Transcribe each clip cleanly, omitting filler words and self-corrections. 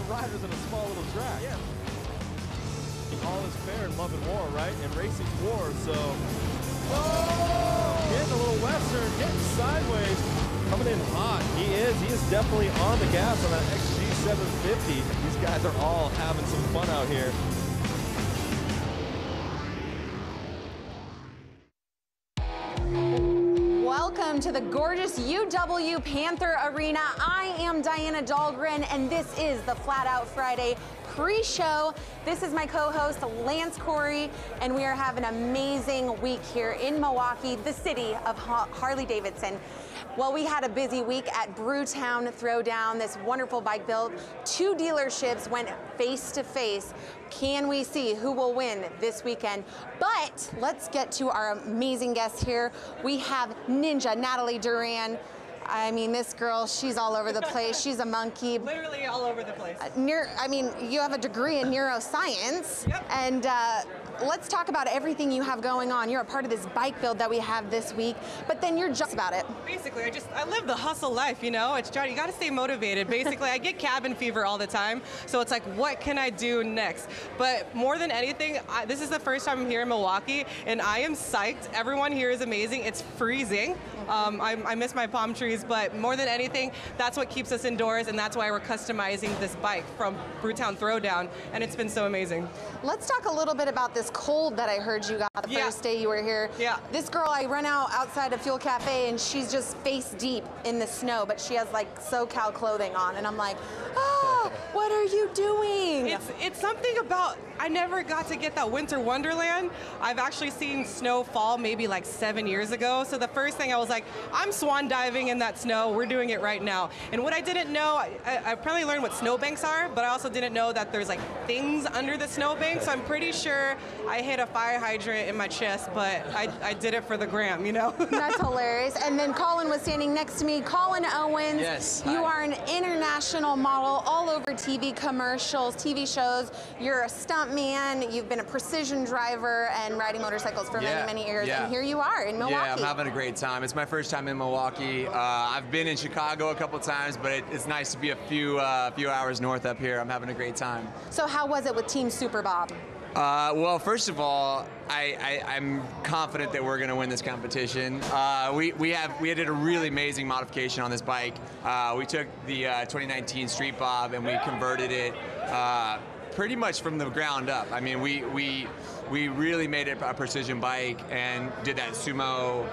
of riders in a small little track. Yeah. All is fair in love and war, right? And racing's war, so... Oh! Getting a little western, getting sideways. Coming in hot. He is definitely on the gas on that XG750. These guys are all having some fun out here. Welcome to the gorgeous UW Panther Arena. I am Diana Dahlgren, and this is the Flat Out Friday pre-show. This is my co-host, Lance Corey, and we are having an amazing week here in Milwaukee, the city of Harley-Davidson. Well, we had a busy week at Brewtown Throwdown, this wonderful bike build. Two dealerships went face to face. Can we see who will win this weekend? But let's get to our amazing guests here. We have Ninja Natalie Duran. I mean, this girl, she's all over the place. She's a monkey. Literally all over the place. I mean, you have a degree in neuroscience. Yep. And let's talk about everything you have going on. You're a part of this bike build that we have this week, but then you're just about it. Basically, I live the hustle life, you know? It's you gotta stay motivated. Basically, I get cabin fever all the time, so it's like, what can I do next? But more than anything, this is the first time I'm here in Milwaukee, and I am psyched. Everyone here is amazing. It's freezing. I miss my palm trees, but more than anything, that's what keeps us indoors, and that's why we're customizing this bike from Brewtown Throwdown, and it's been so amazing. Let's talk a little bit about this cold that I heard you got the first day you were here. Yeah. This girl, I run outside of Fuel Cafe, and she's just face deep in the snow, but she has like SoCal clothing on, and I'm like, oh, what are you doing? It's something about, I never got to get that winter wonderland. I've actually seen snow fall maybe like 7 years ago, so the first thing I was like, I'm swan diving in that snow, we're doing it right now. And what I didn't know, I probably learned what snowbanks are, but I also didn't know that there's like things under the snowbank, so I'm pretty sure I hit a fire hydrant in my chest, but I did it for the gram, you know? That's hilarious. And then Colin was standing next to me. Colin Owens, yes, you are an international model all over TV commercials, TV shows. You're a stunt man, you've been a precision driver and riding motorcycles for many, many years, and here you are in Milwaukee. Yeah, I'm having a great time. It's my first time in Milwaukee. I've been in Chicago a couple times, but it's nice to be a few hours north up here. I'm having a great time. So how was it with Team Super Bob? Well, first of all, I'm confident that we're going to win this competition. We did a really amazing modification on this bike. We took the 2019 Street Bob and we converted it pretty much from the ground up. I mean, we really made it a precision bike and did that sumo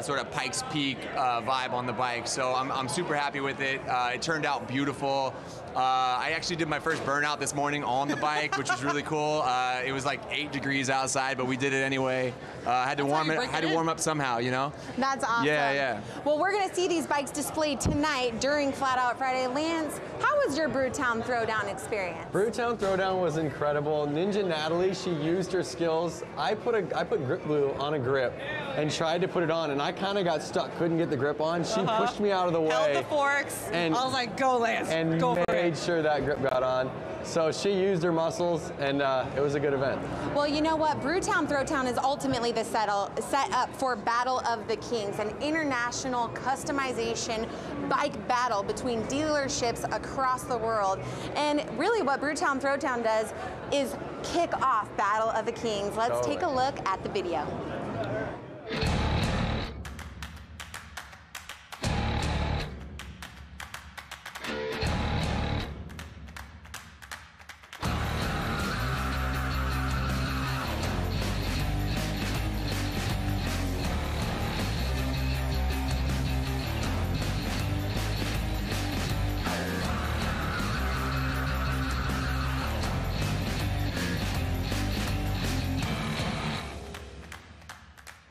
sort of Pikes Peak vibe on the bike. So I'm super happy with it. It turned out beautiful. I actually did my first burnout this morning on the bike, which was really cool. It was like 8 degrees outside, but we did it anyway. Had to warm up somehow, you know? That's awesome. Yeah. Well, we're going to see these bikes displayed tonight during Flat Out Friday. Lance, how was your Brewtown Throwdown experience? Brewtown Throwdown was incredible. Ninja Natalie, she used her skills. I put grip glue on a grip and tried to put it on, and I kind of got stuck, couldn't get the grip on. She pushed me out of the way. Held the forks, and I was like, go Lance, and go for it. Made sure that grip got on. So she used her muscles, and it was a good event. Well, you know what? Brewtown Throwdown is ultimately the set up for Battle of the Kings, an international customization bike battle between dealerships across the world. And really what Brewtown Throwdown does is kick off Battle of the Kings. Let's take a look at the video.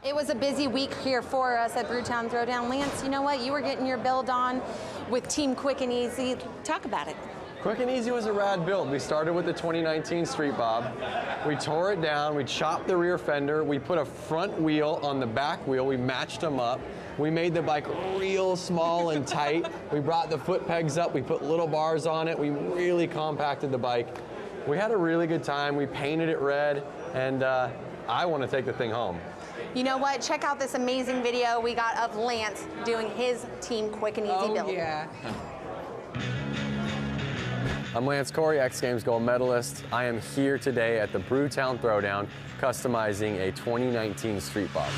It was a busy week here for us at Brewtown Throwdown. Lance, you know what? You were getting your build on with Team Quick and Easy. Talk about it. Quick and Easy was a rad build. We started with the 2019 Street Bob. We tore it down, we chopped the rear fender, we put a front wheel on the back wheel, we matched them up. We made the bike real small and tight. We brought the foot pegs up, we put little bars on it, we really compacted the bike. We had a really good time, we painted it red, and I want to take the thing home. You know what? Check out this amazing video we got of Lance doing his Team Quick and Easy build. Yeah. I'm Lance Corey, X Games gold medalist. I am here today at the Brewtown Throwdown, customizing a 2019 Street Bob.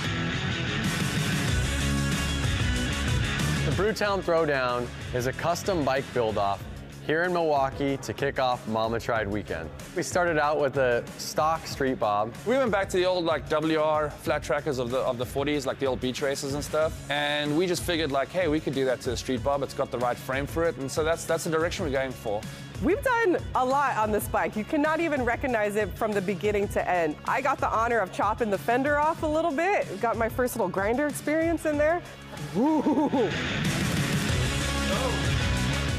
The Brewtown Throwdown is a custom bike build-off here in Milwaukee to kick off Mama Tried weekend. We started out with a stock Street Bob. We went back to the old like WR flat trackers of the 40s, like the old beach races and stuff. And we just figured like, hey, we could do that to the Street Bob. It's got the right frame for it. And so that's the direction we're going for. We've done a lot on this bike. You cannot even recognize it from the beginning to end. I got the honor of chopping the fender off a little bit. Got my first little grinder experience in there. Woo.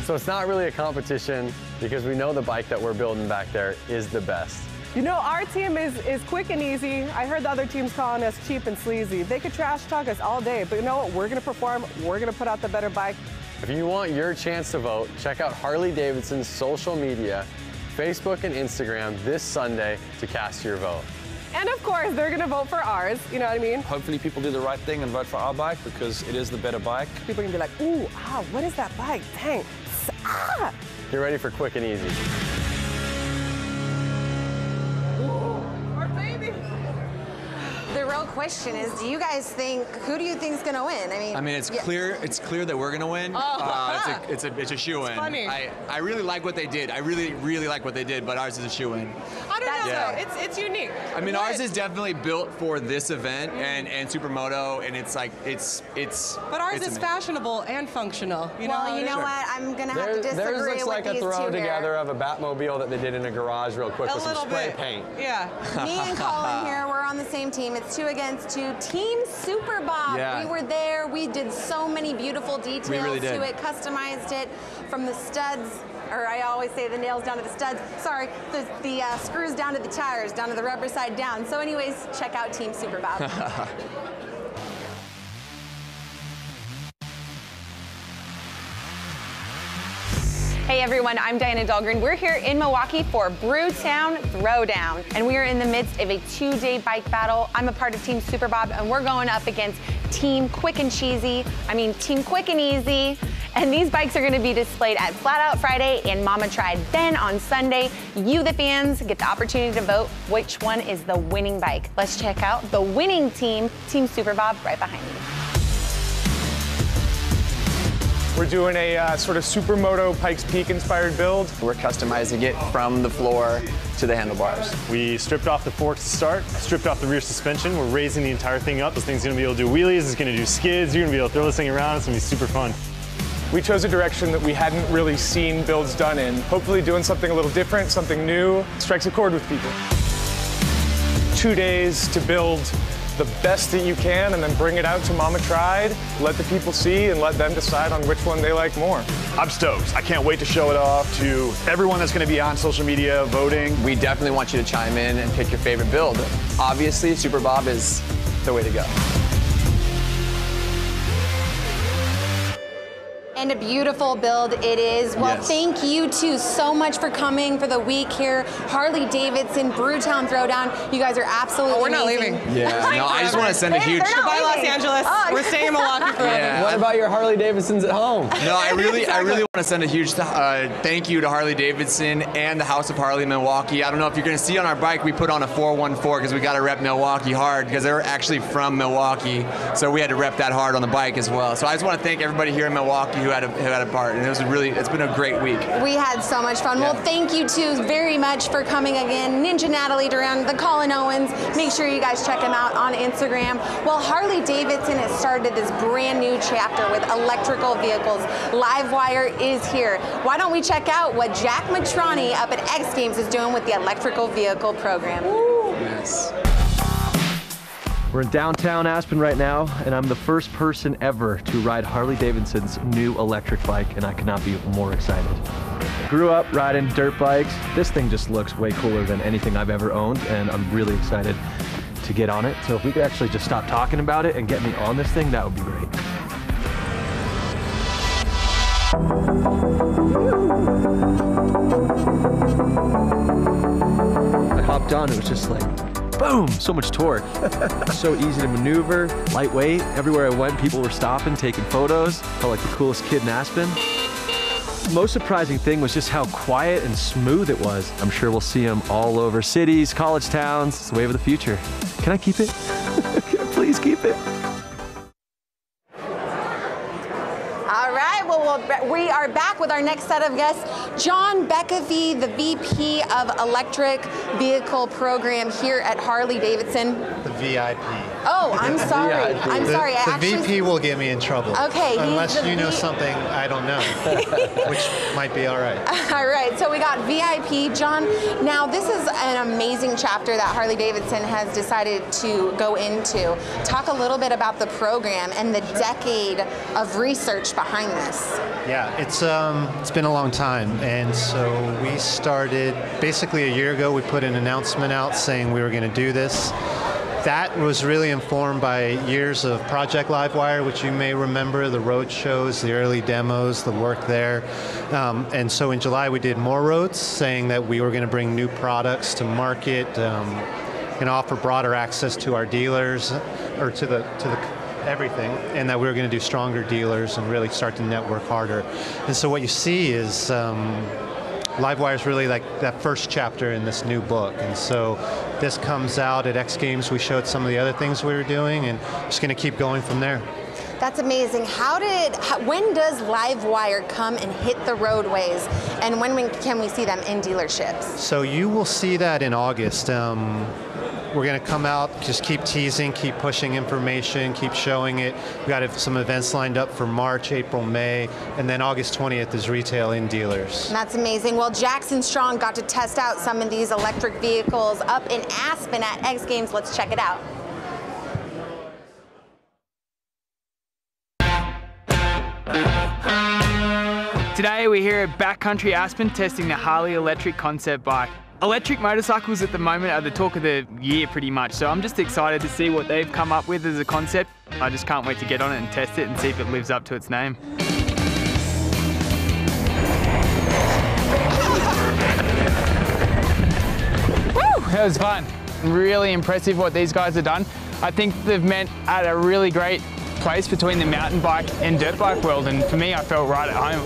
So it's not really a competition because we know the bike that we're building back there is the best. You know, our team is quick and easy. I heard the other teams calling us cheap and sleazy. They could trash talk us all day, but you know what? We're gonna perform, we're gonna put out the better bike. If you want your chance to vote, check out Harley-Davidson's social media, Facebook and Instagram this Sunday to cast your vote. And of course, they're gonna vote for ours, you know what I mean? Hopefully people do the right thing and vote for our bike because it is the better bike. People are gonna be like, ooh, what is that bike? Dang. Ah! Get ready for quick and easy. Our baby. The real question is, who do you think is going to win? I mean, it's clear that we're gonna win. Oh. It's a shoe-in. funny. I really like what they did. I really like what they did, but ours is a shoe-in. I don't know, Yeah. though. It's unique. I mean, What? ours is definitely built for this event and Supermoto, and it's like it's. But ours it's is amazing. fashionable and functional. You know, Well, you know Sure. what? I'm going to have to disagree Theirs looks with like a these throw two together here. of a Batmobile that they did in a garage real quick a with some little spray bit. paint. Yeah. Me and Colin here, we're on the same team. It's 2 against 2. Team Super Bob. Yeah. We were there. We did so many beautiful details really did. to it, customized it from the studs, or I always say the nails down to the studs. Sorry, the screws down to the tires, down to the rubber side down. So anyways, check out Team Super Bob. Hey everyone, I'm Diana Dahlgren. We're here in Milwaukee for Brewtown Throwdown, and we are in the midst of a 2-day bike battle. I'm a part of Team Super Bob, and we're going up against Team Quick and Easy, and these bikes are gonna be displayed at Flat Out Friday and Mama Tried. Then on Sunday, you, the fans, get the opportunity to vote which one is the winning bike. Let's check out the winning team, Team Super Bob, right behind me. We're doing a sort of Supermoto Pikes Peak inspired build. We're customizing it from the floor to the handlebars. We stripped off the forks to start, stripped off the rear suspension. We're raising the entire thing up. This thing's gonna be able to do wheelies, it's gonna do skids, you're gonna be able to throw this thing around, it's gonna be super fun. We chose a direction that we hadn't really seen builds done in. Hopefully doing something a little different, something new, strikes a chord with people. 2 days to build the best that you can and then bring it out to Mama Tried, let the people see and let them decide on which one they like more. I'm stoked. I can't wait to show it off to everyone that's gonna be on social media voting. We definitely want you to chime in and pick your favorite build. Obviously, Super Bob is the way to go. And a beautiful build it is. Well, Yes. thank you two so much for coming for the week here. Harley-Davidson, Brewtown Throwdown. You guys are absolutely We're not amazing. leaving. Yeah. No, I just want to send a huge. They're not Goodbye, Los leaving. Angeles. Oh. We're staying in Milwaukee forever. Yeah. What about your Harley-Davidsons at home? No, I really want to send a huge thank you to Harley-Davidson and the House of Harley Milwaukee. I don't know if you're going to see on our bike, we put on a 414 because we got to rep Milwaukee hard because they're actually from Milwaukee, so we had to rep that hard on the bike as well. So I just want to thank everybody here in Milwaukee who had a part, and it's been a great week. We had so much fun. Yeah. Well, thank you two very much for coming again. Ninja Natalie Duran, the Colin Owens. Make sure you guys check him out on Instagram. Well, Harley-Davidson has started this brand new chapter with electrical vehicles. Livewire is here. Why don't we check out what Jack Matrani up at X Games is doing with the electrical vehicle program? Yes. We're in downtown Aspen right now, and I'm the first person ever to ride Harley-Davidson's new electric bike, and I could not be more excited. Grew up riding dirt bikes. This thing just looks way cooler than anything I've ever owned, and I'm really excited to get on it. So if we could actually just stop talking about it and get me on this thing, that would be great. I hopped on, it was just like, boom, so much torque. So easy to maneuver, lightweight. Everywhere I went, people were stopping, taking photos. Felt like the coolest kid in Aspen. Most surprising thing was just how quiet and smooth it was. I'm sure we'll see them all over cities, college towns. It's the wave of the future. Can I keep it? Can I please keep it? All right, well, we are back with our next set of guests. John Beckevy, the VP of Electric Vehicle Program here at Harley-Davidson. The VIP. Oh, I'm sorry. I'm sorry. The VP will get me in trouble. Okay. Unless you know something I don't know, which might be all right. All right, so we got VIP. John, now this is an amazing chapter that Harley-Davidson has decided to go into. Talk a little bit about the program and the decade of research behind this. Yeah, it's been a long time, and so we started basically a year ago. We put an announcement out saying we were going to do this. That was really informed by years of Project Livewire, which you may remember, the road shows, the early demos, the work there. And so in July we did more roads, saying that we were going to bring new products to market, and offer broader access to our dealers, or to the everything, and that we were going to do stronger dealers and really start to network harder. And so what you see is Livewire is really like that first chapter in this new book. And so this comes out at X Games. We showed some of the other things we were doing, and just going to keep going from there. That's amazing. When does Livewire come and hit the roadways, and when can we see them in dealerships? So you will see that in August. We're going to come out, just keep teasing, keep pushing information, keep showing it. We've got some events lined up for March, April, May, and then August 20th is retail in dealers. That's amazing. Well, Jackson Strong got to test out some of these electric vehicles up in Aspen at X Games. Let's check it out. Today we're here at Backcountry Aspen testing the Harley electric concept bike. Electric motorcycles at the moment are the talk of the year pretty much, so I'm just excited to see what they've come up with as a concept. I just can't wait to get on it and test it and see if it lives up to its name. Woo! That was fun. Really impressive what these guys have done. I think they've met at a really great place between the mountain bike and dirt bike world, and for me I felt right at home.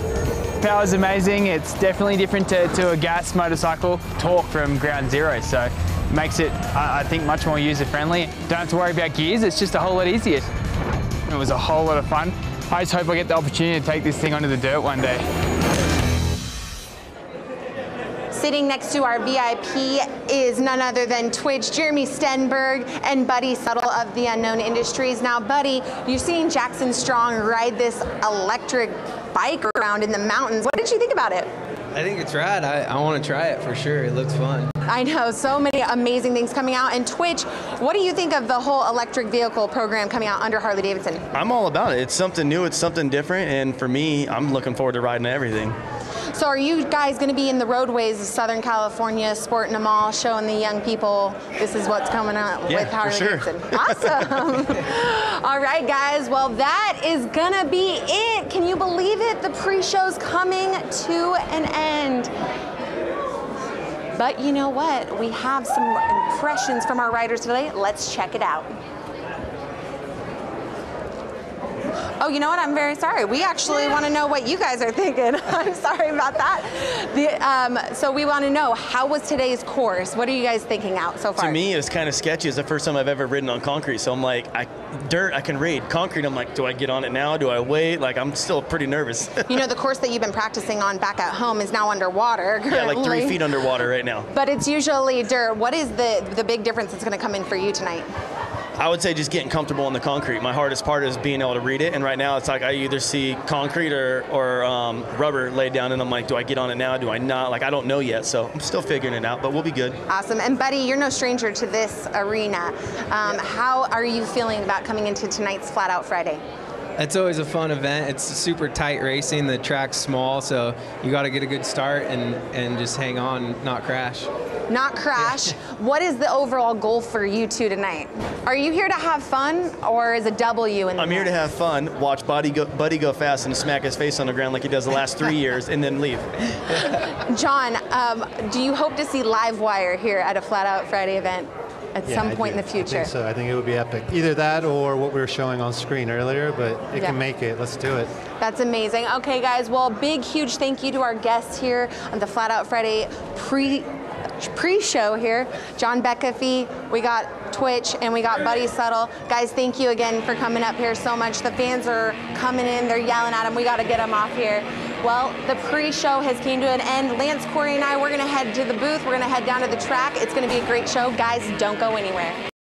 Power's amazing. It's definitely different to a gas motorcycle. Torque from ground zero, so it makes it, I think, much more user-friendly. Don't have to worry about gears, it's just a whole lot easier. It was a whole lot of fun. I just hope I get the opportunity to take this thing onto the dirt one day. Sitting next to our VIP is none other than Twitch, Jeremy Stenberg, and Buddy Settle of the Unknown Industries. Now, Buddy, you've seen Jackson Strong ride this electric bike around in the mountains. What did you think about it? I think it's rad. I want to try it for sure. It looks fun. I know, so many amazing things coming out. And Twitch, what do you think of the whole electric vehicle program coming out under Harley-Davidson? I'm all about it. It's something new, it's something different, and for me, I'm looking forward to riding everything. So are you guys going to be in the roadways of Southern California, sporting them all, showing the young people this is what's coming out with Harley-Davidson? Sure. Awesome. All right, guys. Well, that is going to be it. Can you believe it? The pre-show's coming to an end. But you know what? We have some impressions from our riders today. Let's check it out. Oh, you know what? I'm very sorry. We actually want to know what you guys are thinking. I'm sorry about that. So we want to know, how was today's course? What are you guys thinking out so far? To me, it was kind of sketchy. It's the first time I've ever ridden on concrete. So I'm like, dirt, I can read. Concrete, I'm like, do I get on it now? Do I wait? Like, I'm still pretty nervous. You know, the course that you've been practicing on back at home is now underwater currently. Yeah, like 3 feet underwater right now. But it's usually dirt. What is the big difference that's going to come in for you tonight? I would say just getting comfortable on the concrete. My hardest part is being able to read it, and right now it's like I either see concrete or rubber laid down, and I'm like, do I get on it now? Do I not? Like, I don't know yet, so I'm still figuring it out, but we'll be good. Awesome. And Buddy, you're no stranger to this arena. How are you feeling about coming into tonight's Flat Out Friday? It's always a fun event. It's super tight racing. The track's small, so you got to get a good start and just hang on, not crash. Not crash. What is the overall goal for you two tonight? Are you here to have fun, or is a W in the I'm here to have fun, watch Buddy go fast and smack his face on the ground like he does the last 3 years, and then leave. John, do you hope to see Livewire here at a Flat Out Friday event? at some point in the future. I think so. I think it would be epic. Either that or what we were showing on screen earlier, but it Yeah. can make it. Let's do it. That's amazing. Okay, guys, well, big, huge thank you to our guests here on the Flat Out Friday pre-show here. John Beckafee, we got Twitch, and we got Buddy Settle. Guys, thank you again for coming up here so much. The fans are coming in, they're yelling at them. We got to get them off here. Well, the pre-show has came to an end. Lance, Corey, and I, we're going to head to the booth. We're going to head down to the track. It's going to be a great show. Guys, don't go anywhere.